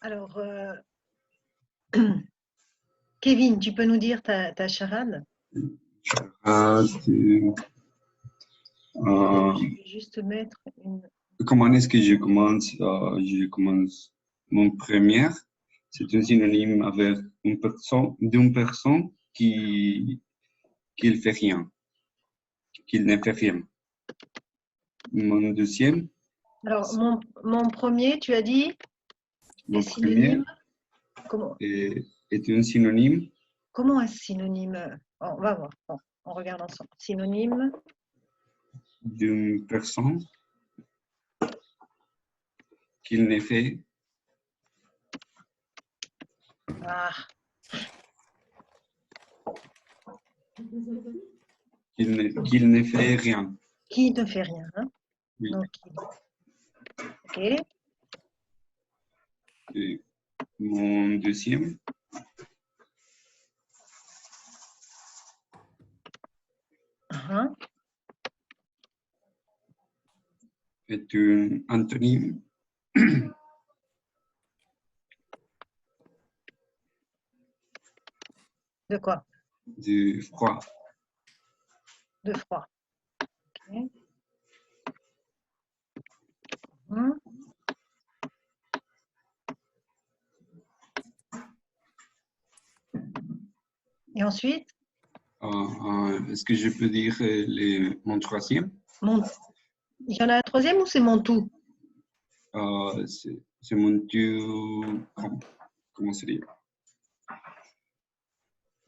Alors, Kevin, tu peux nous dire ta charade? Je Je vais juste mettre une... comment est-ce que je commence? Je commence mon première. C'est un synonyme avec d'une personne qui ne fait rien, qui ne fait rien. Mon deuxième, Alors, mon premier, tu as dit, mon est premier synonyme. Comment, est un synonyme comment est synonyme? Bon, on va voir. Bon, on regarde ensemble. Synonyme. d'une personne qui ne fait, Ah, qu'il ne fait rien. qui ne fait rien, hein? Oui. Donc, ok. Et mon deuxième Hein. est un antonyme De quoi? de froid. De froid. Ok. Hein. Et ensuite, Est-ce que je peux dire mon troisième? il y en a un troisième ou c'est mon tout? C'est mon Dieu. Comment se dit?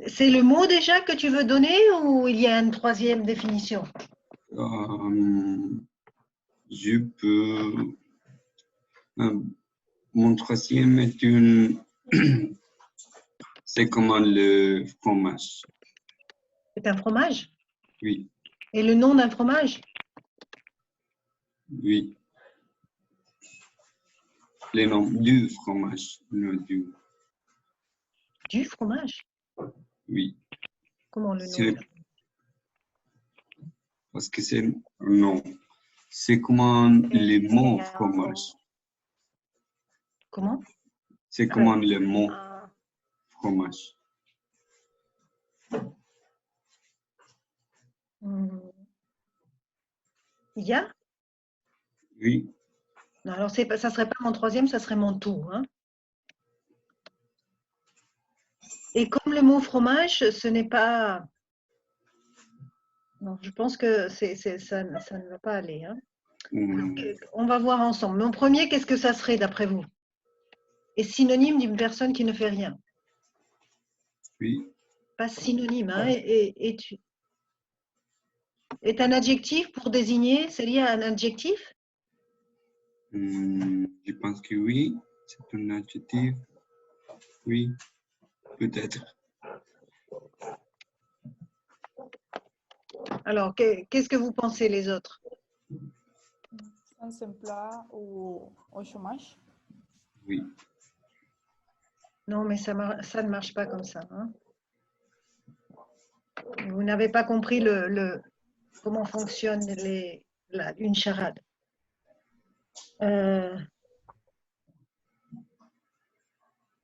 C'est le mot déjà que tu veux donner ou il y a une troisième définition? Je peux. Mon troisième est une. C'est comment le fromage. C'est un fromage? Oui, Et le nom d'un fromage? oui. Le nom du fromage. Non, du. Du fromage? Oui. Comment le nom? Parce que c'est. Non. C'est comment le mot fromage. Comment? C'est comment le mot fromage. Il y a? Oui. Non, alors ça ne serait pas mon troisième, ça serait mon tout. Hein. Et comme le mot fromage, ce n'est pas... Non, je pense que ça ne va pas aller. Hein. On va voir ensemble. Mon premier, qu'est-ce que ça serait d'après vous? Est synonyme d'une personne qui ne fait rien. Oui. Pas synonyme. Hein, est un adjectif pour désigner, c'est lié à un adjectif? Je pense que oui. C'est un adjectif. Oui, peut-être. Alors, qu'est-ce que vous pensez les autres? Un plat ou au chômage? Oui. Non, mais ça ne marche pas comme ça. Hein. Vous n'avez pas compris comment fonctionne une charade.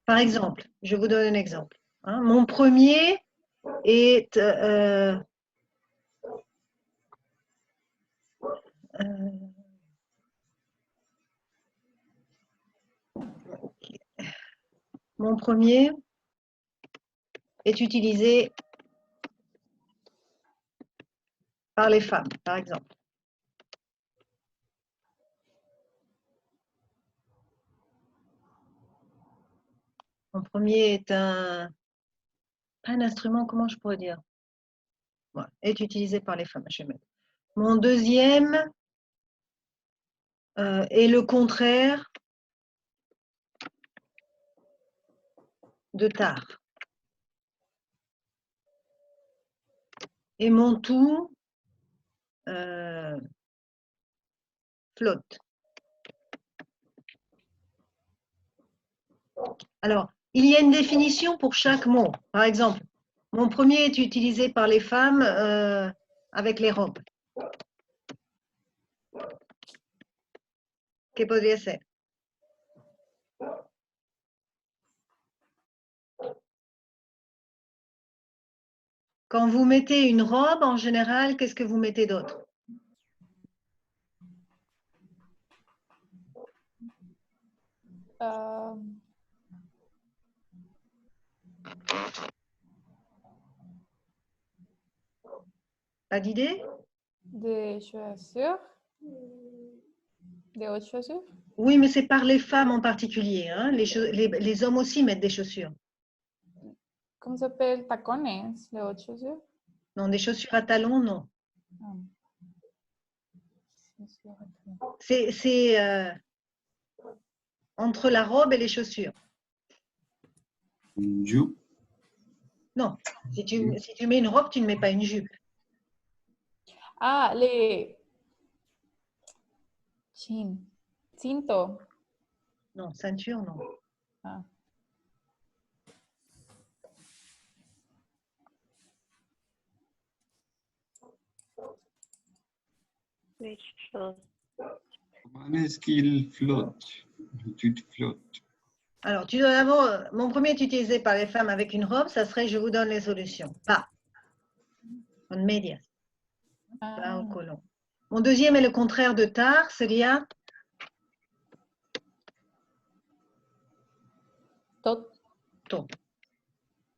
Par exemple, je vous donne un exemple. Hein. Mon premier est mon premier est utilisé par les femmes, par exemple. Mon premier est pas un instrument, comment je pourrais dire? Voilà, est utilisé par les femmes. Je vais mettre. Mon deuxième est le contraire de tard. Et mon tout flotte. Alors, il y a une définition pour chaque mot. Par exemple, mon premier est utilisé par les femmes avec les robes. ¿Qué podría ser? Quand vous mettez une robe, en général, qu'est-ce que vous mettez d'autre? Pas d'idée? Des chaussures. Des hautes chaussures. Oui, mais c'est par les femmes en particulier. Hein. Les hommes aussi mettent des chaussures. ¿Cómo se s'appelle? Tacones. Les hautes chaussures. Non, des chaussures à talons, non. Ah. C'est entre la robe et les chaussures. Une jupe. Non, si tu mets une robe, tu ne mets pas une jupe. Ah, les... Cinto. Non, ceinture, non. Ah. Comment est-ce qu'il flotte? Tu flottes. Alors, tu dois d'abord, mon premier est utilisé par les femmes avec une robe, ça serait je vous donne les solutions. Pas. Con medias. Pas au colon. Mon deuxième est le contraire de tar, sería Tot. to.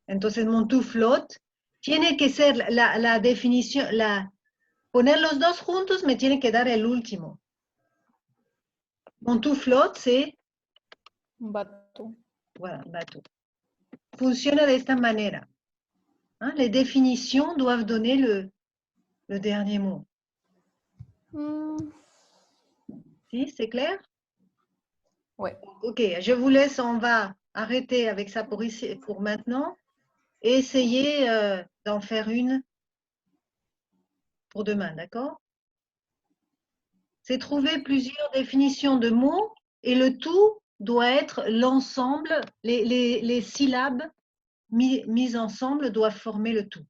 Entonces, mon tout flotte tiene que ser la definición, poner los dos juntos me tiene que dar el último. Mon tout flotte, c'est Un bateau. voilà, bateau. Funciona de esta manera. Hein, les définitions doivent donner le dernier mot. Si, c'est clair? Oui. Ok, je vous laisse, on va arrêter avec ça pour maintenant et essayer d'en faire une pour demain, d'accord? C'est trouver plusieurs définitions de mots et le tout doit être l'ensemble, les syllabes mises ensemble doivent former le tout.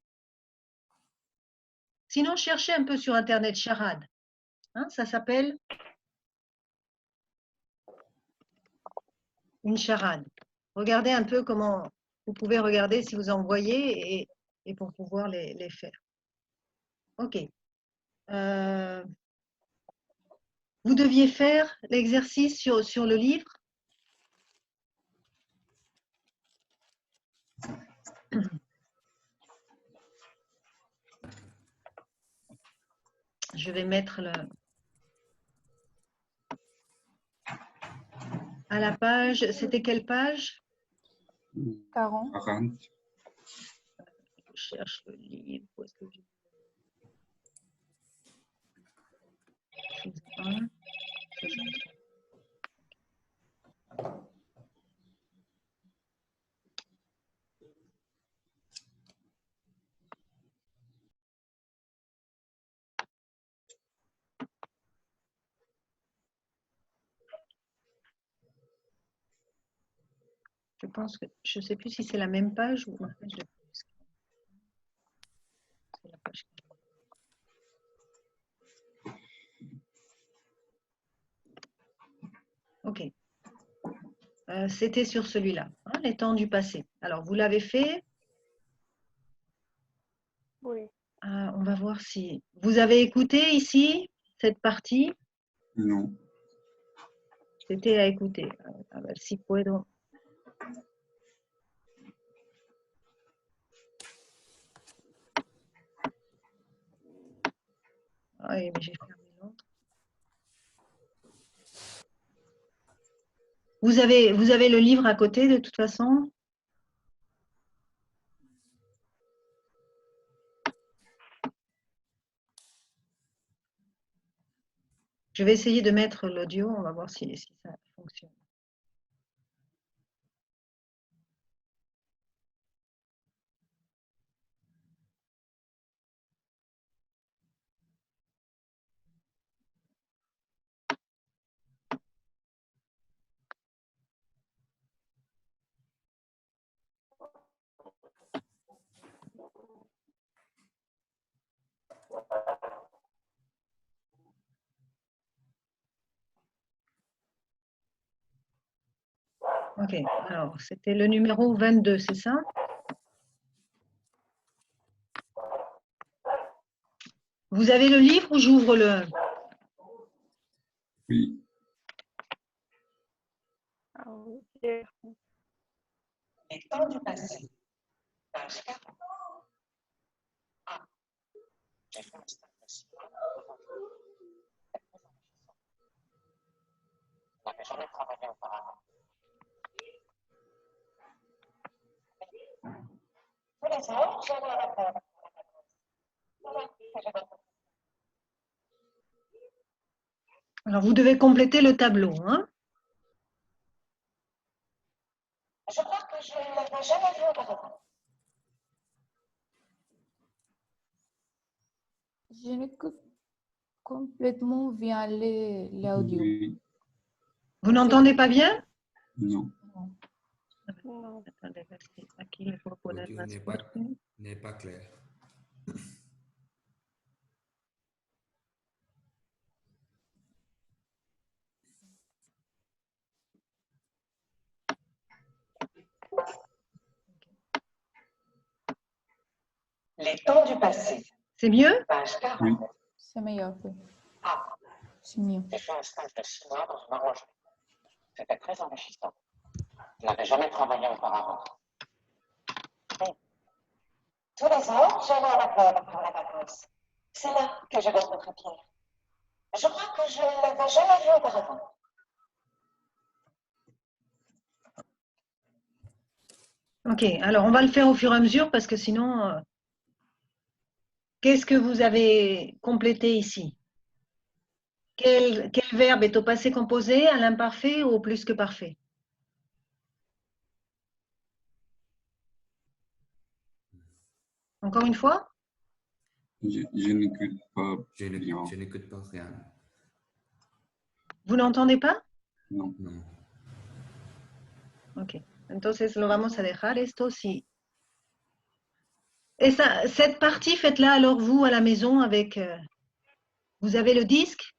Sinon, cherchez un peu sur Internet charade. Hein, ça s'appelle une charade. Regardez un peu comment vous pouvez regarder si vous en voyez et pour pouvoir les faire. Ok. Vous deviez faire l'exercice sur le livre. Je vais mettre à la page. C'était quelle page? 40. 40. Je cherche le livre. Où est-ce que je... Je pense que je ne sais plus si c'est la même page ou une page de plus. C'est la page. Ok. C'était sur celui-là, hein, les temps du passé. Alors, vous l'avez fait? Oui. On va voir si... Vous avez écouté ici, cette partie? Non. C'était à écouter. A ver si puedo. Ay, mais j'ai fermé l'autre. Vous avez le livre à côté de toute façon? Je vais essayer de mettre l'audio, on va voir si ça fonctionne. Ok, alors c'était le numéro 22, c'est ça? Vous avez le livre ou j'ouvre le... Oui. Les temps du passé. Page 40. Ah, j'ai fait un stade aussi. Je n'avais jamais travaillé auparavant. Tous les jours, j'allais à la porte. Voilà, que je vais. Alors, vous devez compléter le tableau. Hein? Je crois que je ne l'avais jamais vu auparavant. Je n'écoute complètement bien l'audio. Oui. Vous n'entendez pas bien? Non. Non. Attendez, parce que aquí le puedo poner L'audio más fuerte. n'est pas clair. Les temps du passé. C'est mieux? Page 40. Oui. C'est meilleur, oui. Ah, C'est mieux. j'ai fait un stage de 6 mois dans une horlogerie. C'était très enrichissant. Je n'avais jamais travaillé auparavant. Oui. Tous les ans, j'allais à la plage pour les vacances. C'est là que j'ai rencontré Pierre. Je crois que je ne l'avais jamais vu auparavant. Ok, alors on va le faire au fur et à mesure parce que sinon, qu'est-ce que vous avez complété ici? Quel verbe est au passé composé, à l'imparfait ou au plus que parfait? Encore une fois? Je n'écoute pas Je bien. n'écoute pas rien. Vous n'entendez pas? Non. Non. Ok, entonces lo vamos a dejar esto si... Et ça, cette partie, faites-la alors vous à la maison avec... vous avez le disque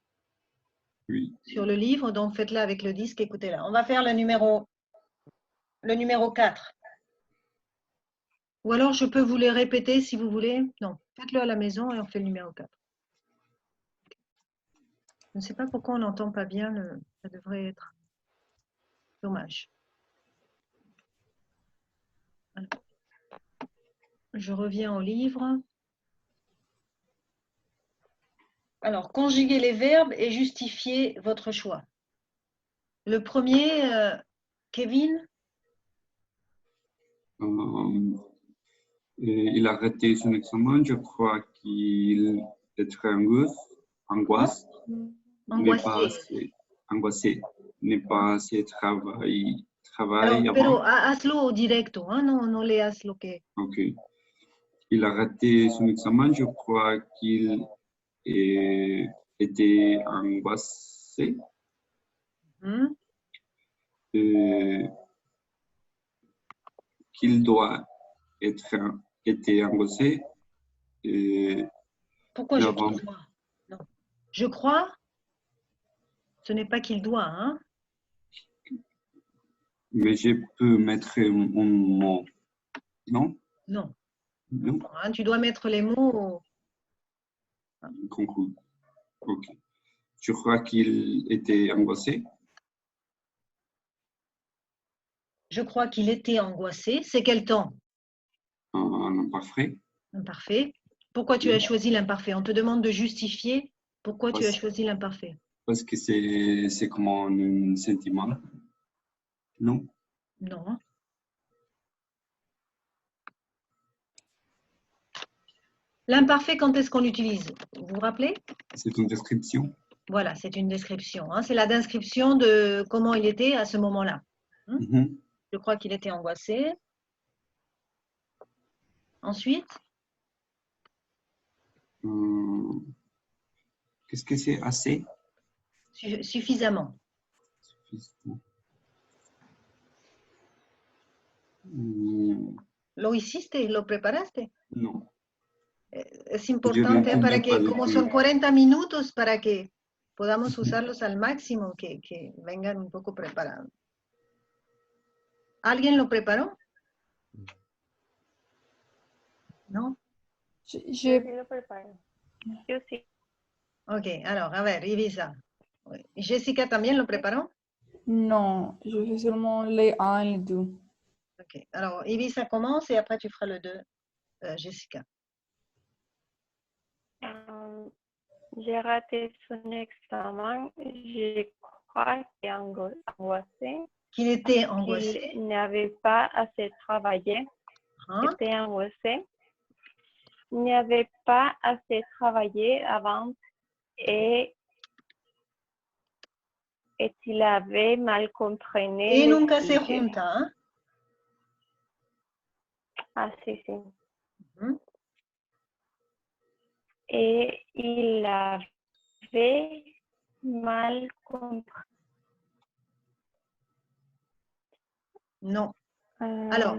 Oui. sur le livre, donc faites-la avec le disque, écoutez-la. On va faire le numéro 4. Ou alors je peux vous les répéter si vous voulez. Non, faites-le à la maison et on fait le numéro 4. Je ne sais pas pourquoi on n'entend pas bien, ça devrait être dommage. Alors, je reviens au livre. Alors, conjuguer les verbes et justifier votre choix. Le premier, Kevin, Il a raté son examen. Je crois qu'il est très angoisse. N'est pas angoissé. assez angoissé. N'est pas assez travail Alors, pero avant. hazlo directo, hein? No leas lo que... Ok. Il a raté son examen. Je crois qu'il était angoissé. Hein? Qu'il doit être angoissé. Pourquoi je Avant. qu'il doit? Non. Je crois, ce n'est pas qu'il doit, hein? Mais je peux mettre un mot. Non? Non. Non? Hein, tu dois mettre les mots. Concours. Ok. Je crois qu'il était angoissé. Je crois qu'il était angoissé. C'est quel temps? En imparfait. Imparfait. Pourquoi tu as choisi l'imparfait? On te demande de justifier pourquoi tu as choisi l'imparfait. Parce que c'est comme un sentiment. Non? Non. L'imparfait, quand est-ce qu'on l'utilise? Vous vous rappelez? C'est une description. Voilà, c'est une description. Hein. C'est la description de comment il était à ce moment-là. Je crois qu'il était angoissé. Ensuite? Qu'est-ce que c'est assez? Suffisamment. ¿Lo hiciste? ¿Lo preparaste? No. Es importante para que, como son 40 minutos, para que podamos usarlos al máximo, que vengan un poco preparados. ¿Alguien lo preparó? ¿No? Je lo prépare. Yo sí. Ok, alors, a ver, Ibiza. Jessica también lo preparó. Non, je fais seulement les 1 et les 2. Ok, alors Ibiza commence et après tu feras le 2, Jessica. J'ai raté son examen. Je crois qu'il est angoissé. Qu'il était angoissé. Qu'il n'avait pas assez travaillé. Hein? Était angoissé. Il n'avait pas assez travaillé avant et il avait mal compris Et le nunca se sujet. junta. Hein? Ah, sí, sí. Mhm. Et il avait mal compris. Non. Alors,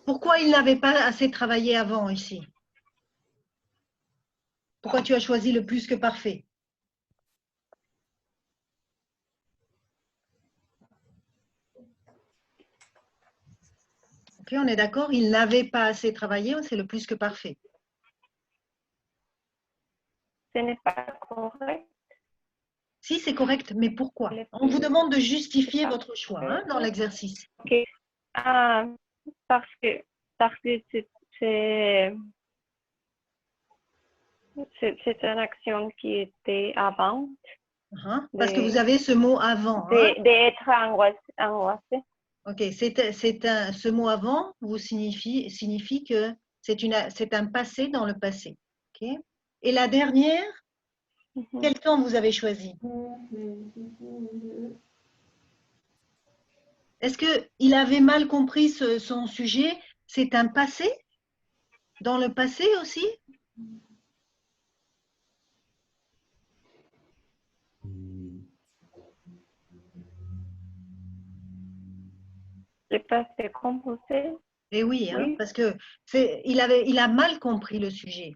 pourquoi il n'avait pas assez travaillé avant ici? Pourquoi tu as choisi le plus que parfait? Ok, on est d'accord, il n'avait pas assez travaillé, c'est le plus que parfait. Ce n'est pas correct. Si, c'est correct, mais pourquoi? On vous demande de justifier votre choix hein, dans l'exercice. Ok. Ah, parce que c'est une action qui était avant Hein, parce que vous avez ce mot avant. Hein. d'être angoissé. Ok, ce mot avant vous signifie que c'est un passé dans le passé. Okay. Et la dernière, quel temps vous avez choisi? Est-ce qu'il avait mal compris son sujet? C'est un passé? Dans le passé aussi? Le passé composé. Eh oui, hein, Oui. parce que il a mal compris le sujet.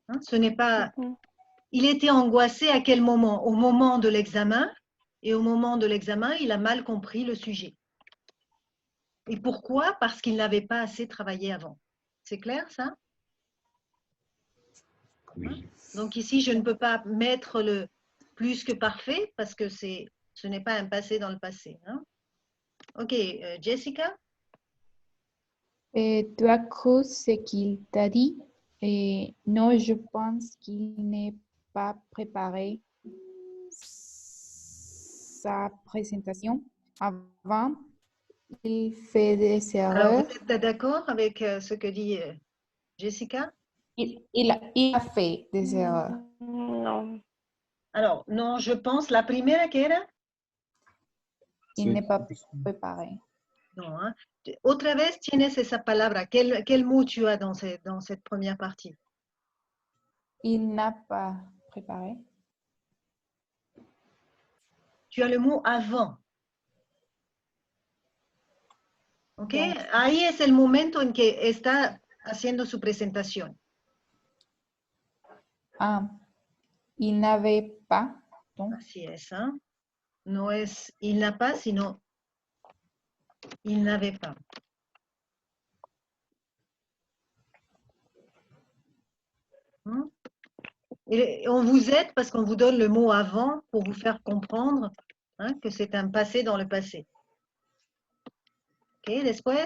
Hein, ce n'est pas. Il était angoissé à quel moment? Au moment de l'examen. Et au moment de l'examen, il a mal compris le sujet. Et pourquoi? Parce qu'il n'avait pas assez travaillé avant. C'est clair, ça? Oui. Donc ici, je ne peux pas mettre le plus que parfait parce que ce n'est pas un passé dans le passé. Hein? Ok, Jessica? Tu as cru ce qu'il t'a dit? Non, je pense qu'il n'est pas préparé sa présentation avant. Il fait des Alors, erreurs. vous êtes d'accord avec ce que dit Jessica? Il a fait des erreurs. Non. Alors, non, je pense, la primera que era? Il n'est pas préparé. Non, hein? Otra vez tienes esa palabra. Quel mot tu as dans cette première partie? Il n'a pas préparé. Tu as le mot avant. ¿Ok? Donc, Ahí es el momento en que está haciendo su presentación. il n'avait pas. Donc, Así es, ¿eh? No es il n'a pas, sino il n'avait pas. Hein? Et on vous aide parce qu'on vous donne le mot avant pour vous faire comprendre hein, que c'est un passé dans le passé. Ok, después,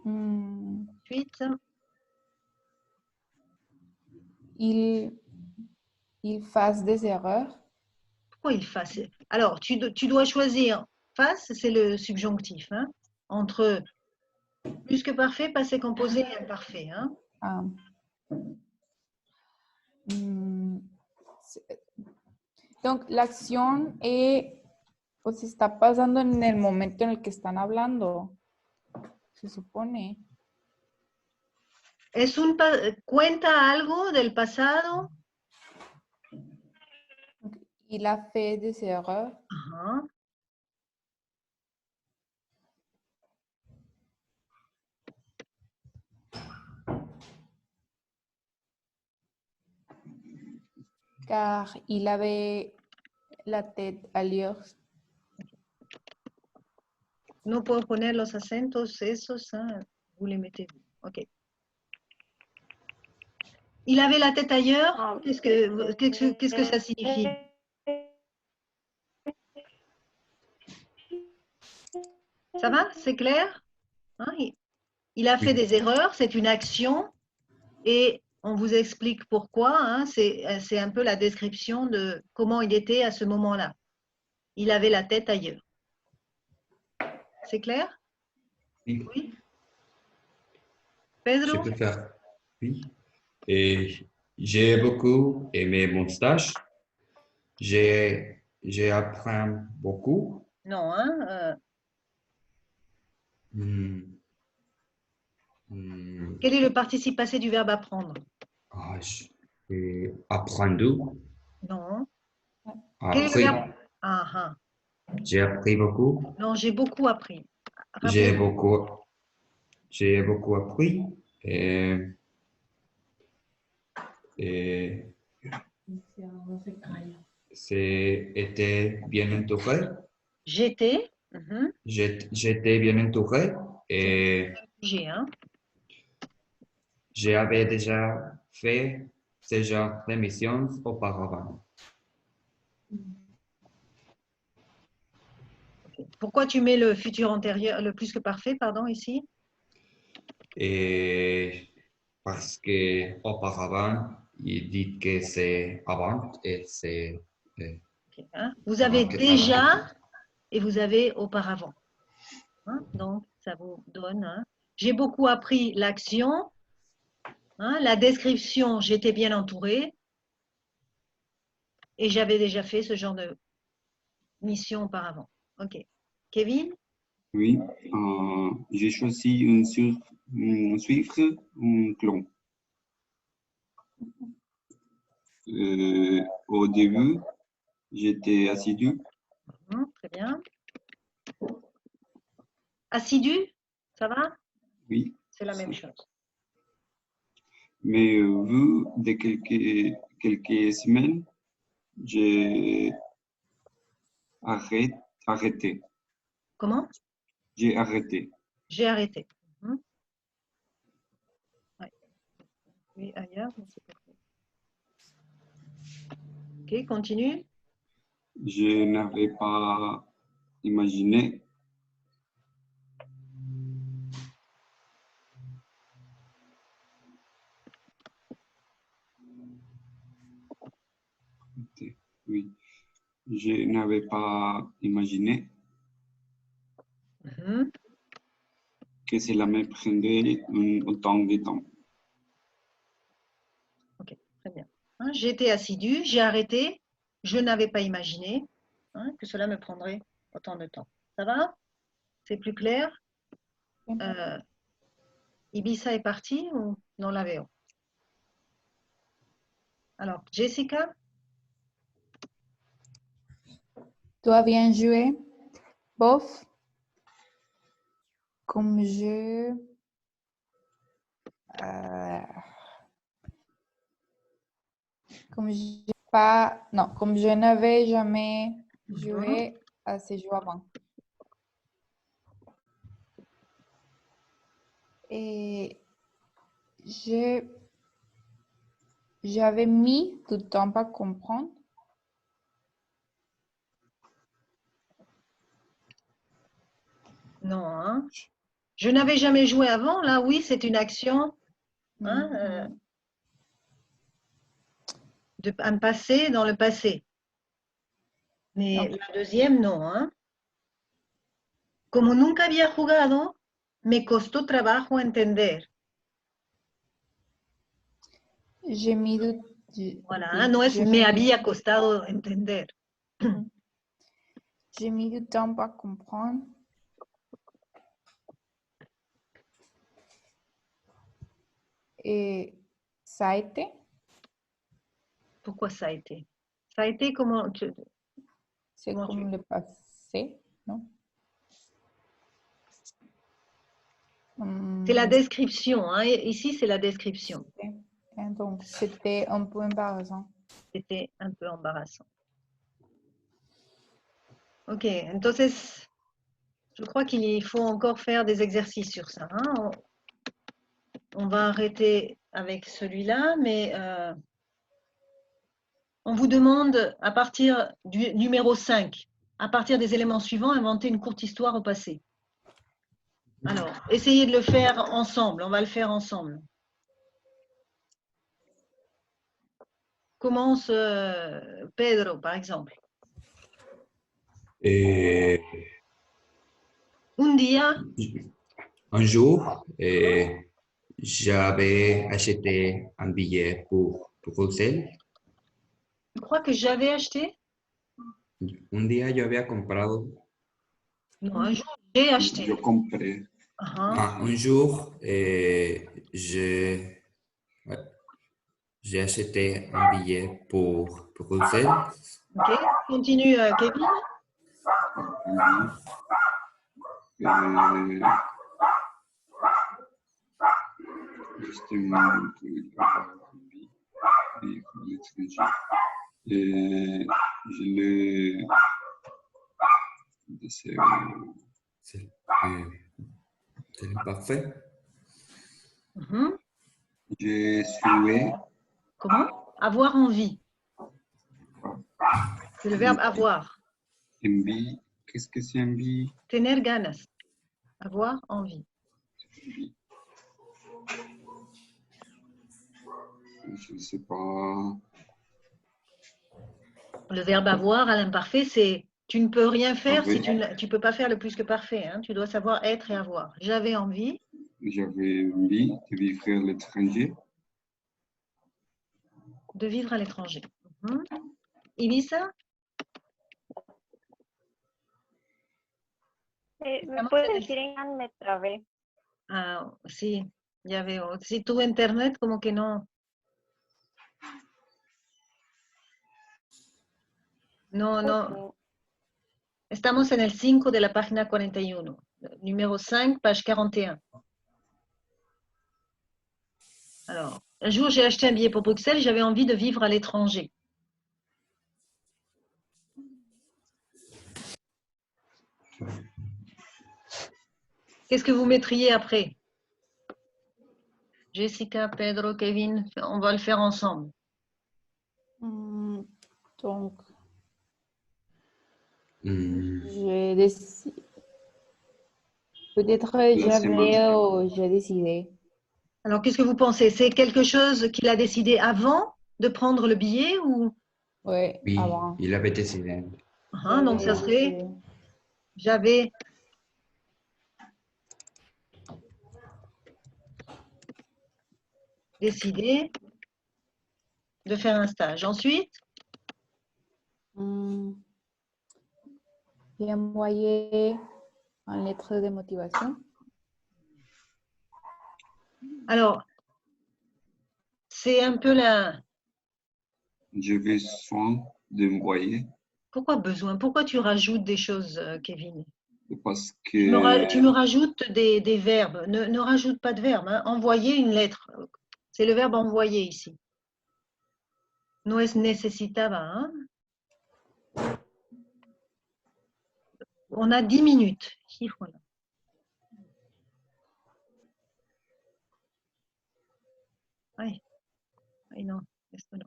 ensuite, il fasse des erreurs. pourquoi il fasse? Alors, tu dois choisir face, c'est le subjonctif, hein, entre plus que parfait, passé composé et imparfait. Hein. Donc, la acción pues está pasando en el momento en el que están hablando, se supone. ¿Cuenta algo del pasado? Il a fait des erreurs. Ajá. Car il avait la tête ailleurs. No puedo poner los acentos esos, hein, vous les mettez. Ok. Il avait la tête ailleurs. Ah, Qu'est-ce que ça signifie? Ça va? C'est clair? Hein, il a fait des erreurs, c'est une action et on vous explique pourquoi. Hein, c'est un peu la description de comment il était à ce moment-là. Il avait la tête ailleurs. C'est clair? Oui, Oui. je Pedro? peux faire. Oui. Et j'ai beaucoup aimé mon stage. J'ai appris beaucoup. Non, hein? Hmm, hmm, Quel est le participe passé du verbe apprendre? j'ai appris. Non. Quel est le Appris. verbe? Ah, ah. J'ai appris beaucoup. Non, j'ai beaucoup appris. J'ai Rappelez-vous. beaucoup, j'ai beaucoup appris. Et c'était bien entouré. J'étais. Mhm. J'étais bien entouré et J'ai, hein? j'avais déjà fait ce genre d'émissions auparavant. Pourquoi tu mets le futur antérieur, le plus que parfait, pardon, ici? Et parce que auparavant, il dit que c'est avant et c'est Ok, hein? Vous avez avant que- déjà et vous avez auparavant. Hein? Donc, ça vous donne. Hein? J'ai beaucoup appris l'action. Hein? La description, j'étais bien entourée. Et j'avais déjà fait ce genre de mission auparavant. OK. Kevin? Oui, j'ai choisi suivre un clan. Au début, j'étais assidu. Très bien. Assidu? Ça va? Oui, C'est la même chose. mais vu de quelques semaines, j'ai arrêté. Comment? J'ai arrêté. J'ai arrêté. Ouais. Oui, ailleurs, mais c'est pas fait. OK, continue. Je n'avais pas imaginé. Oui, je n'avais pas imaginé Mhm. que cela me prendrait autant de temps. OK, très bien. Hein, j'étais assidue, j'ai arrêté. Je n'avais pas imaginé que cela me prendrait autant de temps. Ça va? C'est plus clair? Ibiza est parti ou non l'avion? Alors, Jessica? Toi bien joué. Bof. Comme je... comme je pas... Non, comme je n'avais jamais joué à ces jeux avant. Et j'avais mis du temps à comprendre. Non, hein? Je n'avais jamais joué avant. Là, oui, c'est une action. Hein, un passé dans le passé. Mais Ok. la deuxième, non. Hein? Como nunca había jugado, me costó trabajo entender. J'ai mis Voilà, hein? No es me había costado entender. J'ai mis du temps à comprendre. Et ça a été? Pourquoi ça a été? Ça a été comment C'est comme le passé, non? C'est la description. Hein? Ici, c'est la description. Donc, c'était un peu embarrassant. C'était un peu embarrassant. Ok, entonces, je crois qu'il faut encore faire des exercices sur ça. Hein? on va arrêter avec celui-là, mais on vous demande, à partir du numéro 5, à partir des éléments suivants, inventer une courte histoire au passé. Alors, essayez de le faire ensemble, on va le faire ensemble. Commence Pedro, par exemple. Et Un día, un jour, j'avais acheté un billet pour Bruxelles. je crois que j'avais acheté. Un día yo había comprado, Non, un jour, j'ai acheté. Je comprends. un jour, j'ai acheté un billet pour Bruxelles. Ok, continue, Kevin. Justement, l'étranger. Et je l'ai. C'est parfait. Mhm. Je suis. Comment? Avoir envie. C'est le verbe avoir. Envie. Qu'est-ce que c'est envie? Tener ganas. Avoir envie. Je ne sais pas. Le verbe avoir à l'imparfait, c'est tu ne peux rien faire si Avec. tu ne peux pas faire le plus que parfait. Hein. Tu dois savoir être et avoir. J'avais envie J'avais envie de vivre à l'étranger. de vivre à l'étranger. Mhm. Elisa? ¿Me puede decir en qué me trabé? Ah, sí, ya veo. Si tu internet como que no. No, no. Estamos en el 5 de la página 41. Numéro 5, page 41. Alors, un jour, j'ai acheté un billet pour Bruxelles, j'avais envie de vivre à l'étranger. Qu'est-ce que vous mettriez après? Jessica, Pedro, Kevin, on va le faire ensemble. Donc, Hmm, j'ai décidé. Peut-être j'ai décidé. Alors, qu'est-ce que vous pensez? C'est quelque chose qu'il a décidé avant de prendre le billet ou... Oui, oui, avant. il avait décidé. Ah, donc, ça serait... J'avais décidé de faire un stage. Ensuite, J'ai envoyé une lettre de motivation. alors, c'est un peu la... J'avais soin de m'envoyer Pourquoi besoin? Pourquoi tu rajoutes des choses, Kevin? parce Tu me que rajoutes des verbes. Ne rajoute pas de verbes. Hein. Envoyer une lettre. C'est le verbe envoyer ici. No es necesitaba. Hein. On a 10 minutes. Voilà. Ay. Ay, non. Esto no.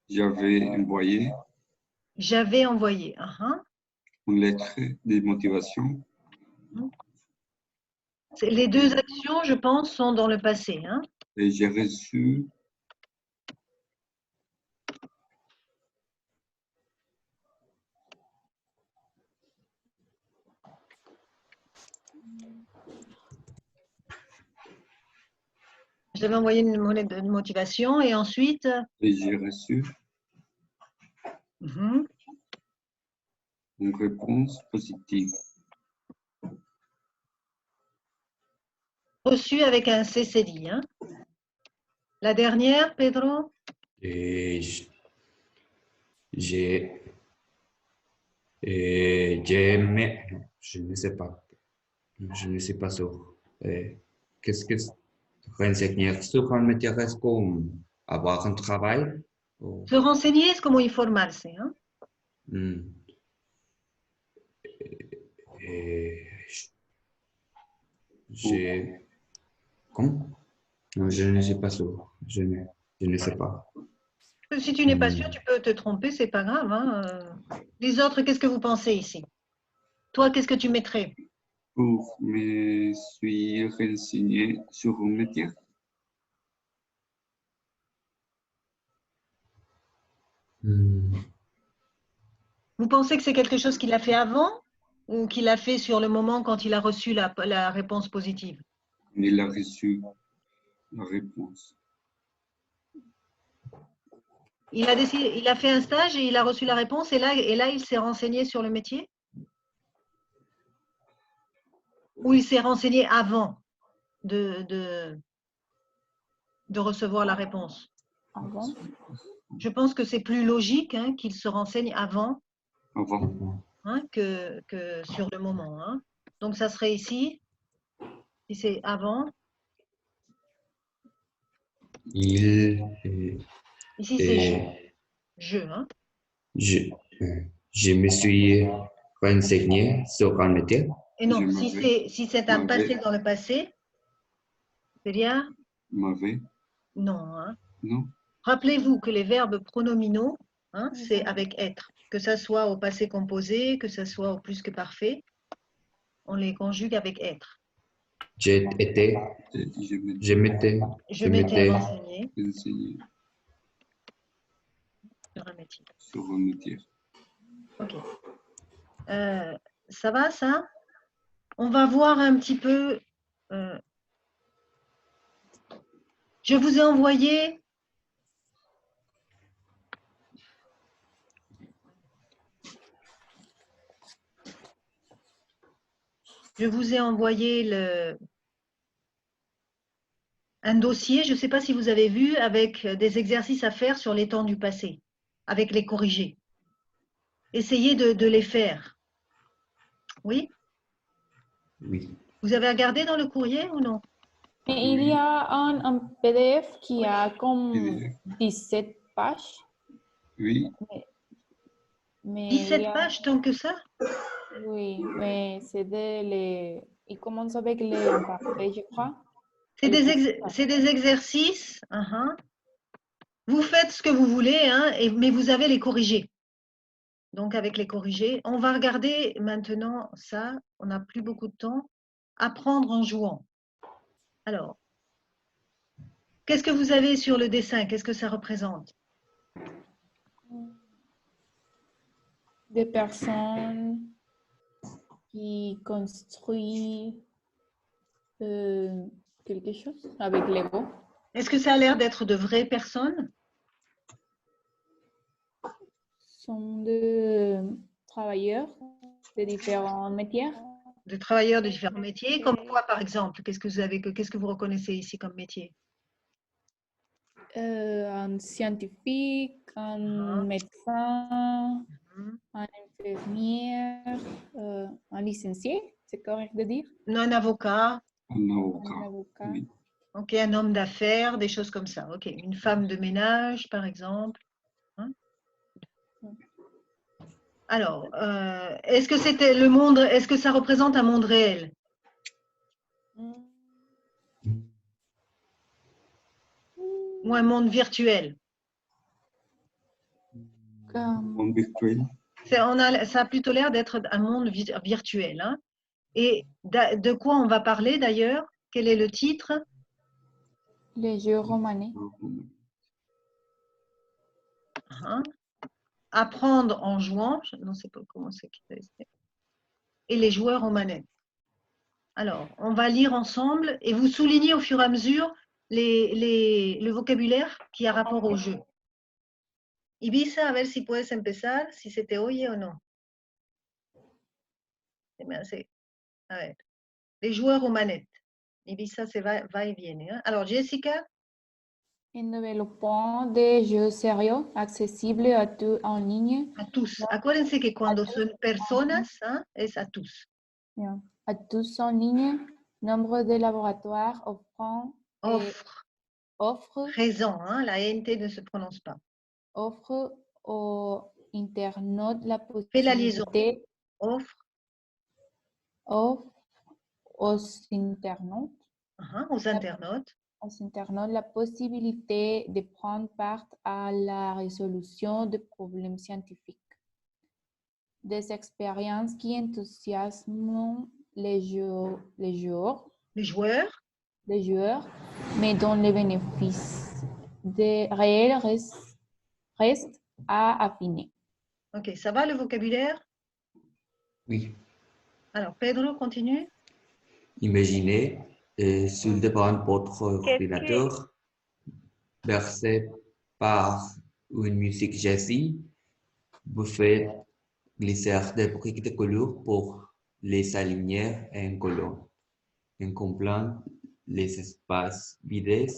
j'avais envoyé J'avais envoyé. une lettre de motivation. Les deux actions, je pense, sont dans le passé. Hein. Et j'ai reçu J'avais envoyé une lettre de motivation et ensuite... et j'ai reçu une réponse positive. Reçu avec un CCD. Hein. La dernière, Pedro? Et je ne sais pas. Je ne sais pas sûr. Qu'est-ce que renseigner sur un métier comme avoir un travail? Se renseigner es como informarse. Hein. Hmm. Comment? Non, je ne suis pas sûr. Je ne sais pas. Si tu n'es pas sûr, tu peux te tromper, c'est pas grave. Hein. Les autres, qu'est-ce que vous pensez ici? Toi, qu'est-ce que tu mettrais? Pour me suis renseigné sur un métier. Vous pensez que c'est quelque chose qu'il a fait avant ou qu'il a fait sur le moment quand il a reçu la réponse positive? Il a reçu la réponse. Il a fait un stage et il a reçu la réponse et là il s'est renseigné sur le métier? Ou il s'est renseigné avant de recevoir la réponse? Avant. Je pense que c'est plus logique hein, qu'il se renseigne avant Avant. hein, que sur le moment. Hein. Donc, ça serait ici, si c'est avant. Il, Ici, c'est je. et Je. Hein. je me suis renseigné sur un métier. Et non, Je si c'est un m'avais- passé dans le passé, c'est bien? M'avait. Non. Hein. Non. Rappelez-vous que les verbes pronominaux, hein, c'est avec être. Que ça soit au passé composé, que ça soit au plus que parfait, on les conjugue avec être. Je m'étais Je m'étais renseigné renseigné sur un métier. sur un métier. Ok. Ça va, ça? On va voir un petit peu. Je vous ai envoyé. Je vous ai envoyé un dossier, je ne sais pas si vous avez vu, avec des exercices à faire sur les temps du passé, avec les corrigés. Essayez de les faire. Oui? Oui. Vous avez regardé dans le courrier ou non? Mais il y a un PDF qui a comme PDF. 17 pages. Oui. Mais 17 il y a- pages, tant que ça? Oui, mais c'est il commence avec les imparfaits, je crois. C'est des exercices. Vous faites ce que vous voulez, hein, mais vous avez les corrigés. Donc, avec les corrigés, on va regarder maintenant ça. On n'a plus beaucoup de temps. Apprendre en jouant. Alors, qu'est-ce que vous avez sur le dessin? Qu'est-ce que ça représente? Des personnes qui construisent quelque chose avec Lego. Est-ce que ça a l'air d'être de vraies personnes? Sont des travailleurs de différents métiers. De travailleurs de différents métiers, comme quoi par exemple? Qu'est-ce que vous reconnaissez ici comme métier? Un scientifique, un médecin, un infirmière, un licencié, c'est correct de dire? Un avocat, Un Un avocat. avocat. Oui. ok, un homme d'affaires, des choses comme ça. Ok, une femme de ménage, par exemple. Hein? Alors, est-ce que c'était le monde? Est-ce que ça représente un monde réel? Ou un monde virtuel? Monde virtuel. Ça a plutôt l'air d'être un monde virtuel. Hein? Et de quoi on va parler d'ailleurs? Quel est le titre? Les jeux romanés. Hein? Apprendre en jouant. Je ne sais pas comment c'est. Et les joueurs aux manettes. Alors, on va lire ensemble et vous soulignez au fur et à mesure le vocabulaire qui a rapport au jeu. Ibiza, a ver si puedes empezar, si se te oye o no. A ver, les joueurs aux manettes. Ibiza se va y viene. Hein? Alors, Jessica, En développant des jeux sérieux accessibles à tous en ligne. a tous. Acuérdense que cuando son personas, hein, es a tous. Bien. À tous en ligne, nombre de laboratoires offrent Présent, hein, la NT ne se prononce pas. offre aux internautes la Fais la liaison. possibilité Offre offre aux internautes, aux internautes, la possibilité de prendre part à la résolution de problèmes scientifiques. Des expériences qui enthousiasment les joueurs, mais dont les bénéfices réels restent à affiner. Ok, ça va le vocabulaire? Oui. Alors, Pedro, continue. Imaginez, sur devant votre ordinateur, bercé par une musique jazzy, vous faites glisser des briques de couleur pour les aligner en colonne, en comblant les espaces vides,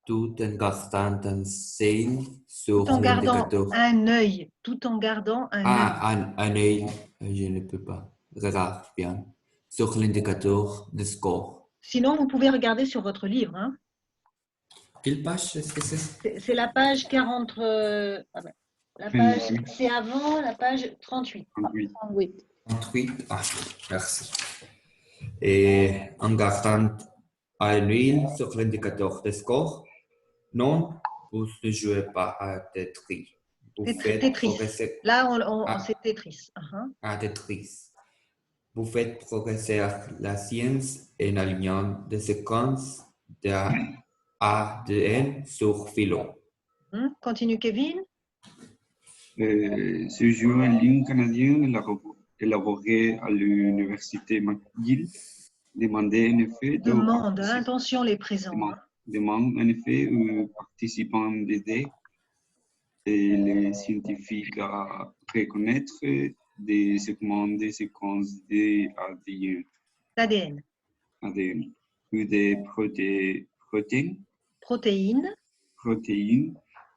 tout en gardant un signe sur Tout en gardant l'indicateur. un œil, tout en gardant un œil. Un œil, je ne peux pas. Regarde bien. Sur l'indicateur de score. Sinon, vous pouvez regarder sur votre livre. Hein. Quelle page est-ce que c'est? C'est la page 40. La page, c'est avant la page 38. 38. Ah, merci. Et en gardant un œil sur l'indicateur de score, non, vous ne jouez pas à Tetris. Vous faites Tetris. progresser. Là, c'est Tetris. À Tetris. Vous faites progresser la science en alignant des séquences de A de N sur philo. Continue, Kevin. Ce jeu en ligne canadien élaboré à l'université McGill demandait en effet attention les présents. Demande en effet aux participants d'aider et les scientifiques à reconnaître des segments des séquences d'ADN. Ou des protéines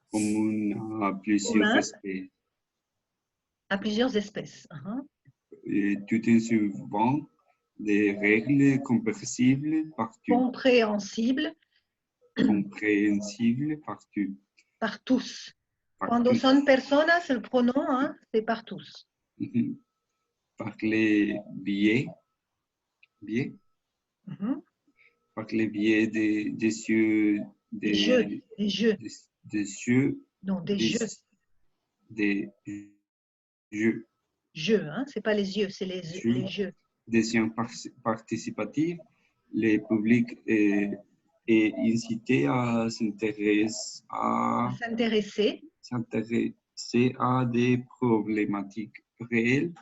communes à plusieurs espèces. Et tout en suivant des règles compréhensibles par tous. Cuando son personas, el pronom, c'est par tous. Par les biais par les biais des jeux. Jeux, c'est pas les yeux, c'est les jeux. Des sciences participatives, le public est incité à s'intéresser à des problématiques réelles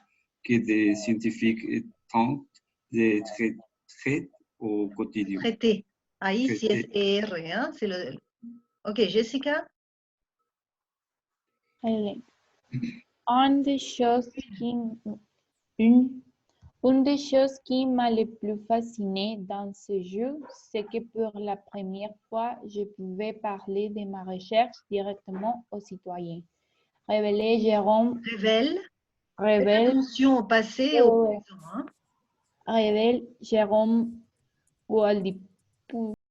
que des scientifiques tentent de traiter au quotidien. Traiter. A-I-C-S-E-R, c'est le... Ok, Jessica? Une des choses qui m'a le plus fasciné dans ce jeu, c'est que pour la première fois, je pouvais parler de ma recherche directement aux citoyens. Révèle Jérôme. Attention au passé et au présent. Révèle Jérôme Waldi